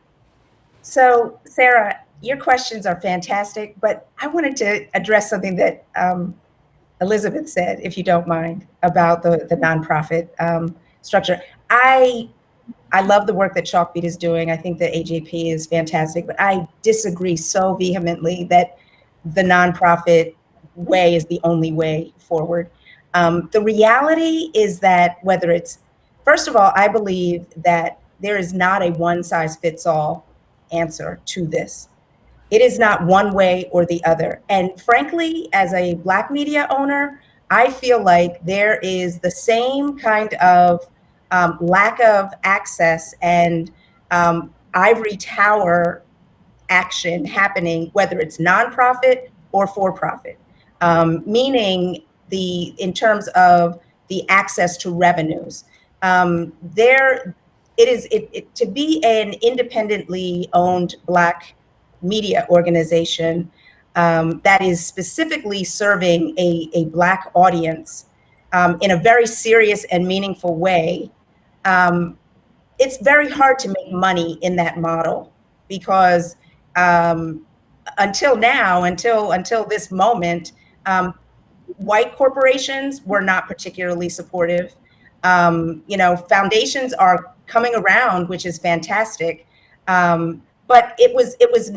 So, Sara, your questions are fantastic, but I wanted to address something that Elizabeth said, if you don't mind, about the nonprofit structure. I love the work that Chalkbeat is doing. I think the AJP is fantastic, but I disagree so vehemently that the nonprofit way is the only way forward. The reality is that whether it's, first of all, I believe that there is not a one-size-fits-all answer to this. It is not one way or the other. And frankly, as a Black media owner, I feel like there is the same kind of lack of access and ivory tower action happening, whether it's nonprofit or for-profit, meaning in terms of the access to revenues. To be an independently owned Black media organization that is specifically serving a Black audience in a very serious and meaningful way, it's very hard to make money in that model because until this moment, white corporations were not particularly supportive. Foundations are coming around, which is fantastic. But it was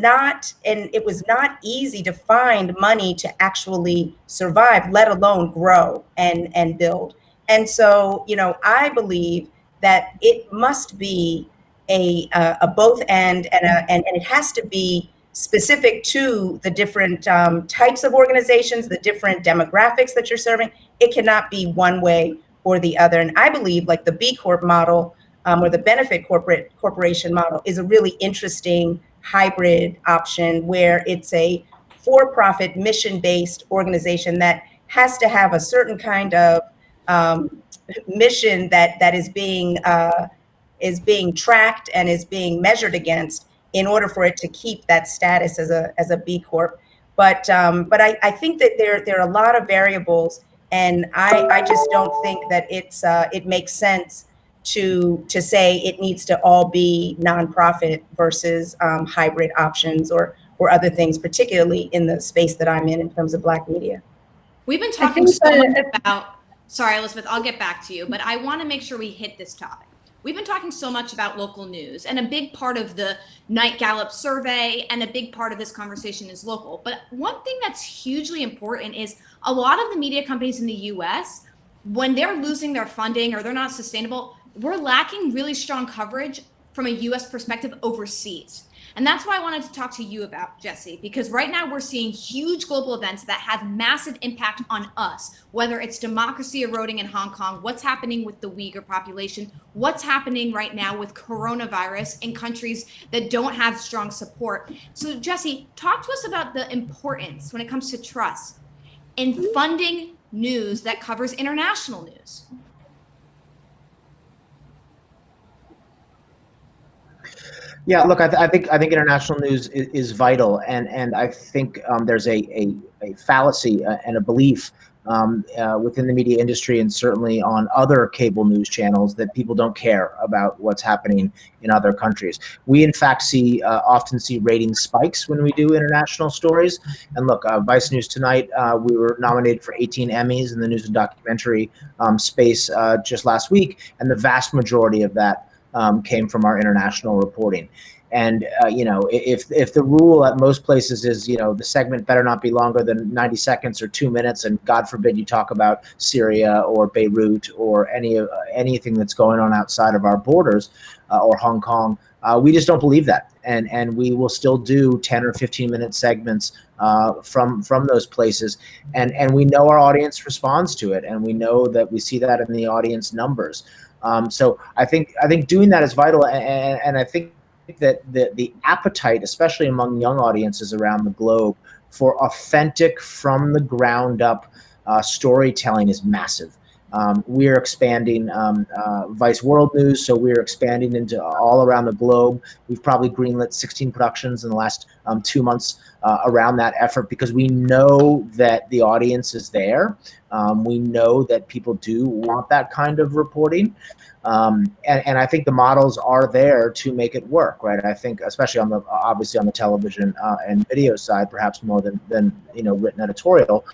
not easy to find money to actually survive, let alone grow and build. And so, I believe that it must be a both and it has to be specific to the different types of organizations, the different demographics that you're serving. It cannot be one way or the other. And I believe like the B Corp model or the benefit corporation model is a really interesting hybrid option where it's a for-profit mission-based organization that has to have a certain kind of mission that is being tracked and is being measured against in order for it to keep that status as a B Corp. But I think that there are a lot of variables, and I just don't think that it makes sense to say it needs to all be nonprofit versus hybrid options or other things, particularly in the space that I'm in terms of Black media. We've been talking so much about, sorry, Elizabeth, I'll get back to you, but I want to make sure we hit this topic. We've been talking so much about local news, and a big part of the Night Gallup survey and a big part of this conversation is local. But one thing that's hugely important is a lot of the media companies in the US, when they're losing their funding or they're not sustainable, we're lacking really strong coverage from a US perspective overseas. And that's why I wanted to talk to you about, Jesse, because right now we're seeing huge global events that have massive impact on us, whether it's democracy eroding in Hong Kong, what's happening with the Uyghur population, what's happening right now with coronavirus in countries that don't have strong support. So Jesse, talk to us about the importance when it comes to trust in funding news that covers international news? Yeah, look, I think international news is vital, and I think there's a fallacy and a belief within the media industry, and certainly on other cable news channels, that people don't care about what's happening in other countries. We in fact often see rating spikes when we do international stories. And look, Vice News Tonight, we were nominated for 18 Emmys in the news and documentary space just last week, and the vast majority of that came from our international reporting. And if the rule at most places is, the segment better not be longer than 90 seconds or 2 minutes, and God forbid you talk about Syria or Beirut or anything that's going on outside of our borders or Hong Kong, we just don't believe that. And we will still do 10 or 15-minute segments from those places. And we know our audience responds to it, and we know that we see that in the audience numbers. So I think doing that is vital, and I think that the appetite, especially among young audiences around the globe, for authentic, from the ground up storytelling is massive. We're expanding Vice World News, so we're expanding into all around the globe. We've probably greenlit 16 productions in the last 2 months around that effort, because we know that the audience is there. We know that people do want that kind of reporting. And I think the models are there to make it work, right? I think, especially obviously on the television and video side, perhaps more than written editorial.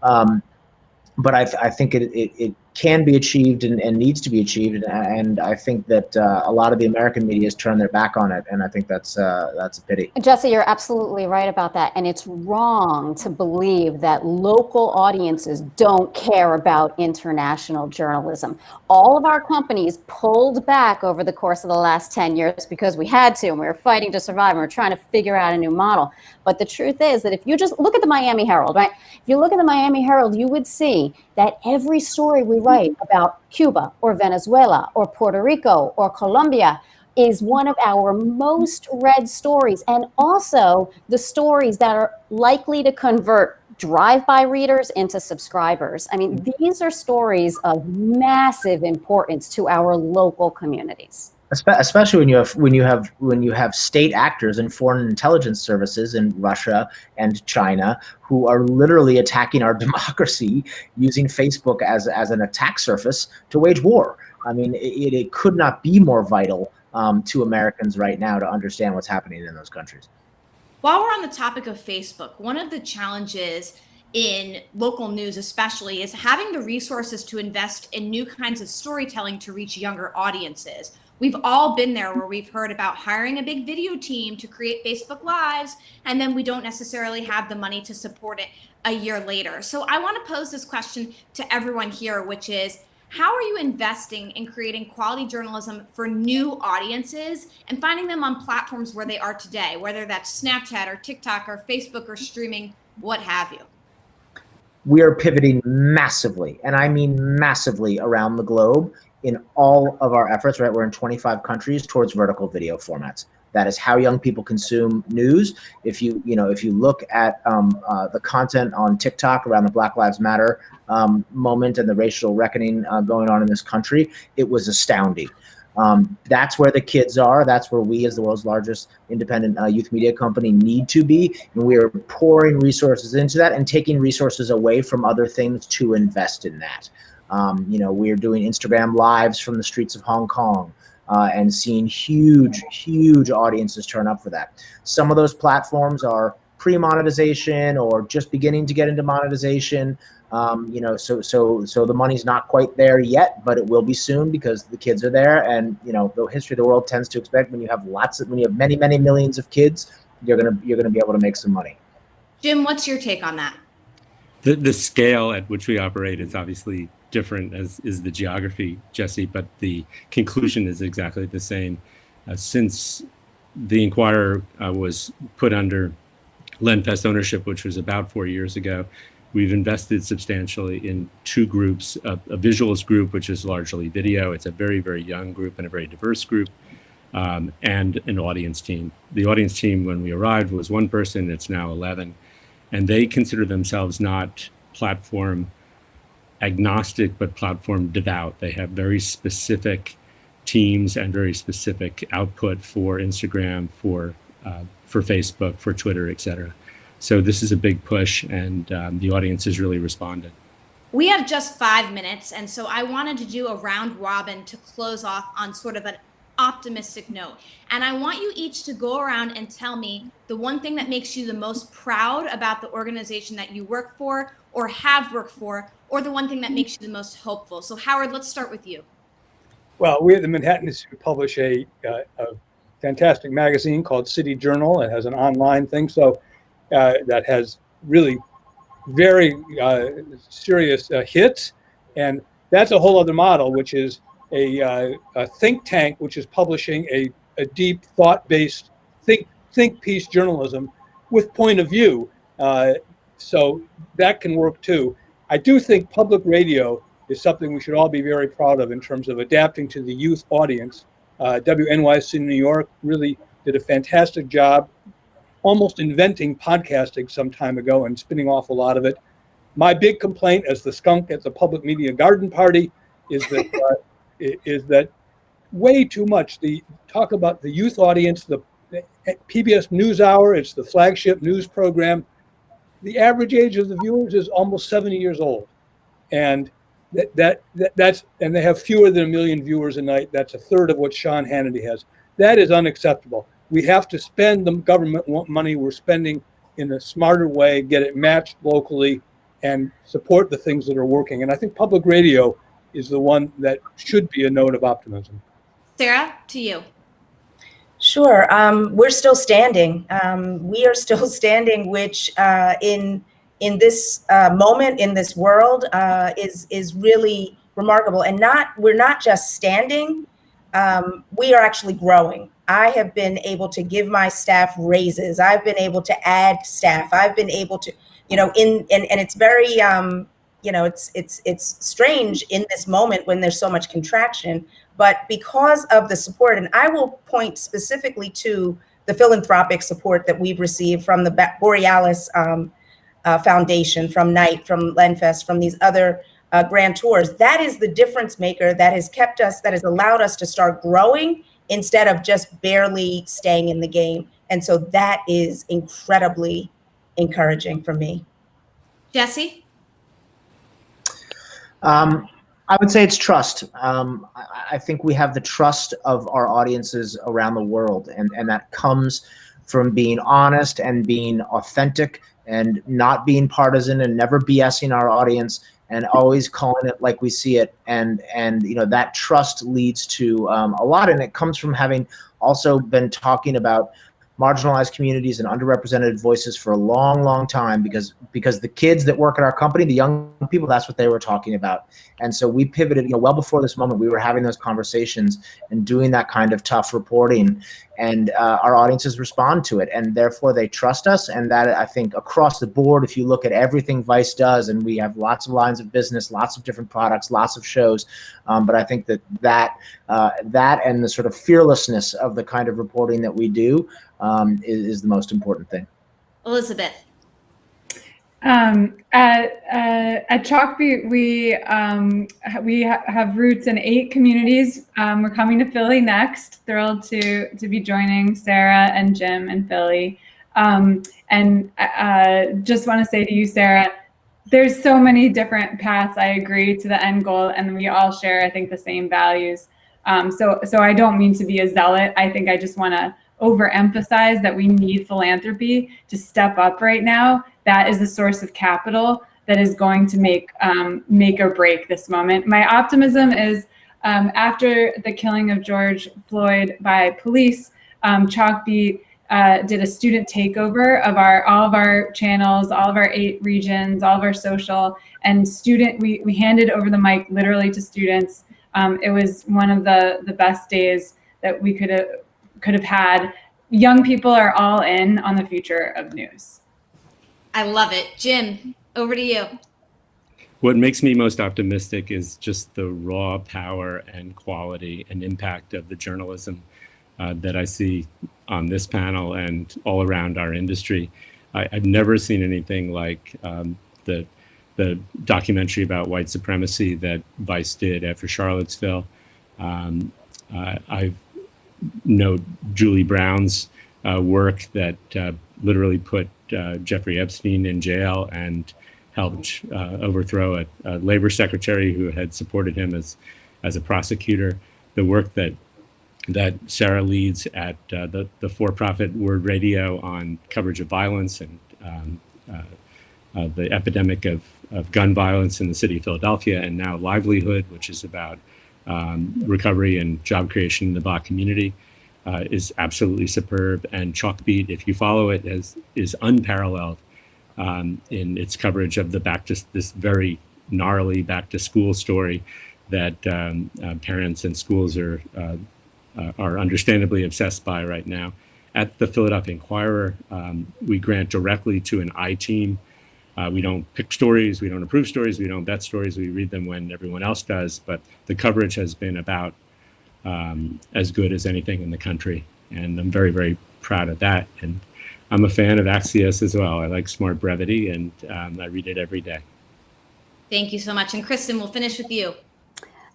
But I think it can be achieved and needs to be achieved, and I think that a lot of the American media has turned their back on it, and I think that's a pity. Jesse, you're absolutely right about that, and it's wrong to believe that local audiences don't care about international journalism. All of our companies pulled back over the course of the last 10 years because we had to, and we were fighting to survive, and we were trying to figure out a new model. But the truth is that if you just look at the Miami Herald, right? If you look at the Miami Herald, you would see that every story we write about Cuba or Venezuela or Puerto Rico or Colombia is one of our most read stories, and also the stories that are likely to convert drive-by readers into subscribers. I mean, these are stories of massive importance to our local communities. Especially when you have state actors and foreign intelligence services in Russia and China who are literally attacking our democracy using Facebook as an attack surface to wage war. I mean, it could not be more vital to Americans right now to understand what's happening in those countries. While we're on the topic of Facebook, one of the challenges in local news especially is having the resources to invest in new kinds of storytelling to reach younger audiences. We've all been there where we've heard about hiring a big video team to create Facebook Lives, and then we don't necessarily have the money to support it a year later. So I want to pose this question to everyone here, which is, how are you investing in creating quality journalism for new audiences and finding them on platforms where they are today, whether that's Snapchat or TikTok or Facebook or streaming, what have you? We are pivoting massively, and I mean massively, around the globe in all of our efforts, right? We're in 25 countries towards vertical video formats. That is how young people consume news. If you look at the content on TikTok around the Black Lives Matter moment and the racial reckoning going on in this country, it was astounding. That's where the kids are. That's where we, as the world's largest independent youth media company, need to be. And we are pouring resources into that and taking resources away from other things to invest in that. We're doing Instagram lives from the streets of Hong Kong and seeing huge audiences turn up for that. Some of those platforms are pre-monetization or just beginning to get into monetization. So the money's not quite there yet, but it will be soon because the kids are there. And the history of the world tends to expect when you have many millions of kids, you're gonna be able to make some money. Jim, what's your take on that? The scale at which we operate is obviously different, as is the geography, Jesse, but the conclusion is exactly the same. Since the Inquirer was put under Lenfest ownership, which was about 4 years ago, we've invested substantially in two groups, a visuals group, which is largely video. It's a very, very young group and a very diverse group, and an audience team. The audience team, when we arrived, was one person. It's now 11. And they consider themselves not platform agnostic but platform devout. They have very specific teams and very specific output for Instagram, for Facebook, for Twitter, etc. So this is a big push, and the audience has really responded. We have just 5 minutes, and so I wanted to do a round robin to close off on sort of an optimistic note. And I want you each to go around and tell me the one thing that makes you the most proud about the organization that you work for or have worked for, or the one thing that makes you the most hopeful. So Howard, let's start with you. Well, we at the Manhattan Institute publish a fantastic magazine called City Journal. It has an online thing, so that has really very serious hits, and that's a whole other model, which is a think tank, which is publishing a deep thought-based think piece journalism with point of view. So that can work too. I do think public radio is something we should all be very proud of in terms of adapting to the youth audience. WNYC New York really did a fantastic job almost inventing podcasting some time ago and spinning off a lot of it. My big complaint as the skunk at the public media garden party is that is that way too much. The talk about the youth audience, the PBS NewsHour, it's the flagship news program. The average age of the viewers is almost 70 years old, and that's and they have fewer than 1 million viewers a night. That's a third of what Sean Hannity has. That is unacceptable. We have to spend the government money we're spending in a smarter way, get it matched locally, and support the things that are working. And I think public radio is the one that should be a note of optimism. Sara, to you. Sure. We're still standing. We are still standing, which in this moment in this world is really remarkable. And we're not just standing. We are actually growing. I have been able to give my staff raises. I've been able to add staff. I've been able to, and it's very, it's strange in this moment when there's so much contraction, but because of the support, and I will point specifically to the philanthropic support that we've received from the Borealis Foundation, from Knight, from Lenfest, from these other grantors. That is the difference maker that has kept us, that has allowed us to start growing instead of just barely staying in the game. And so that is incredibly encouraging for me. Jesse? I would say it's trust. I think we have the trust of our audiences around the world, and that comes from being honest and being authentic and not being partisan and never BSing our audience and always calling it like we see it. And that trust leads to a lot, and it comes from having also been talking about marginalized communities and underrepresented voices for a long, long time, because the kids that work at our company, the young people, that's what they were talking about. And so we pivoted, well before this moment, we were having those conversations and doing that kind of tough reporting, and our audiences respond to it, and therefore they trust us. And that, I think, across the board, if you look at everything Vice does, and we have lots of lines of business, lots of different products, lots of shows, but I think that and the sort of fearlessness of the kind of reporting that we do is the most important thing. Elizabeth. At Chalkbeat, we have roots in 8 communities. We're coming to Philly next. Thrilled to be joining Sara and Jim in Philly. And just want to say to you, Sara, there's so many different paths. I agree to the end goal, and we all share, I think, the same values. So I don't mean to be a zealot. I think I just want to overemphasize that we need philanthropy to step up right now. That is the source of capital that is going to make or break this moment. My optimism is after the killing of George Floyd by police, Chalkbeat did a student takeover of all of our channels, all of our 8 regions, all of our social, and we handed over the mic literally to students. It was one of the best days that we could have had. Young people are all in on the future of news. I love it. Jim, over to you. What makes me most optimistic is just the raw power and quality and impact of the journalism that I see on this panel and all around our industry. I've never seen anything like the the documentary about white supremacy that Vice did after Charlottesville. I know Julie Brown's work that literally put Jeffrey Epstein in jail and helped overthrow a labor secretary who had supported him as a prosecutor. The work that Sara leads at the for-profit WURD Radio on coverage of violence and the epidemic of gun violence in the city of Philadelphia, and now Livelihood, which is about recovery and job creation in the Black community, is absolutely superb. And Chalkbeat, if you follow it, is unparalleled in its coverage of this very gnarly back to school story that parents and schools are understandably obsessed by right now. At the Philadelphia Inquirer, we grant directly to an I-team. We don't pick stories, we don't approve stories, we don't vet stories, we read them when everyone else does, but the coverage has been about as good as anything in the country. And I'm very, very proud of that. And I'm a fan of Axios as well. I like smart brevity, and I read it every day. Thank you so much. And Kristin, we'll finish with you.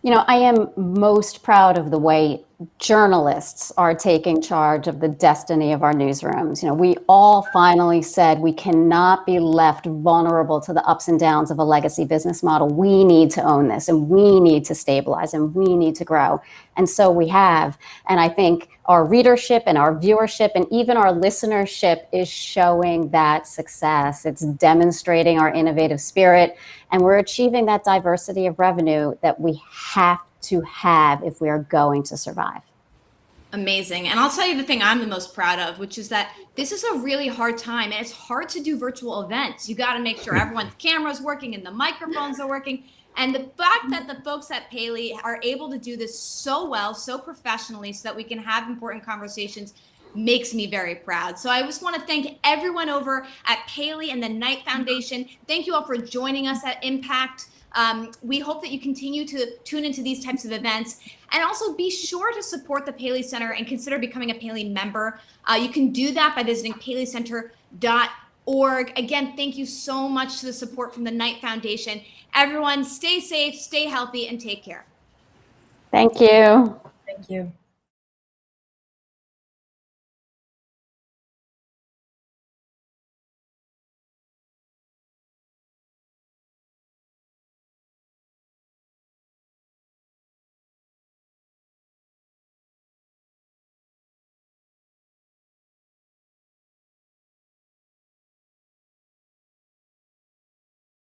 You know, I am most proud of the way journalists are taking charge of the destiny of our newsrooms. You know, we all finally said we cannot be left vulnerable to the ups and downs of a legacy business model. We need to own this, and we need to stabilize, and we need to grow. And so we have. And I think our readership and our viewership and even our listenership is showing that success. It's demonstrating our innovative spirit, and we're achieving that diversity of revenue that we have to have if we are going to survive. Amazing. And I'll tell you the thing I'm the most proud of, which is that this is a really hard time, and it's hard to do virtual events. You got to make sure everyone's camera's working and the microphones are working. And the fact that the folks at Paley are able to do this so well, so professionally, so that we can have important conversations makes me very proud. So I just want to thank everyone over at Paley and the Knight Foundation. Thank you all for joining us at Impact. We hope that you continue to tune into these types of events, and also be sure to support the Paley Center and consider becoming a Paley member. You can do that by visiting paleycenter.org. Again, thank you so much to the support from the Knight Foundation. Everyone, stay safe, stay healthy, and take care. Thank you. Thank you.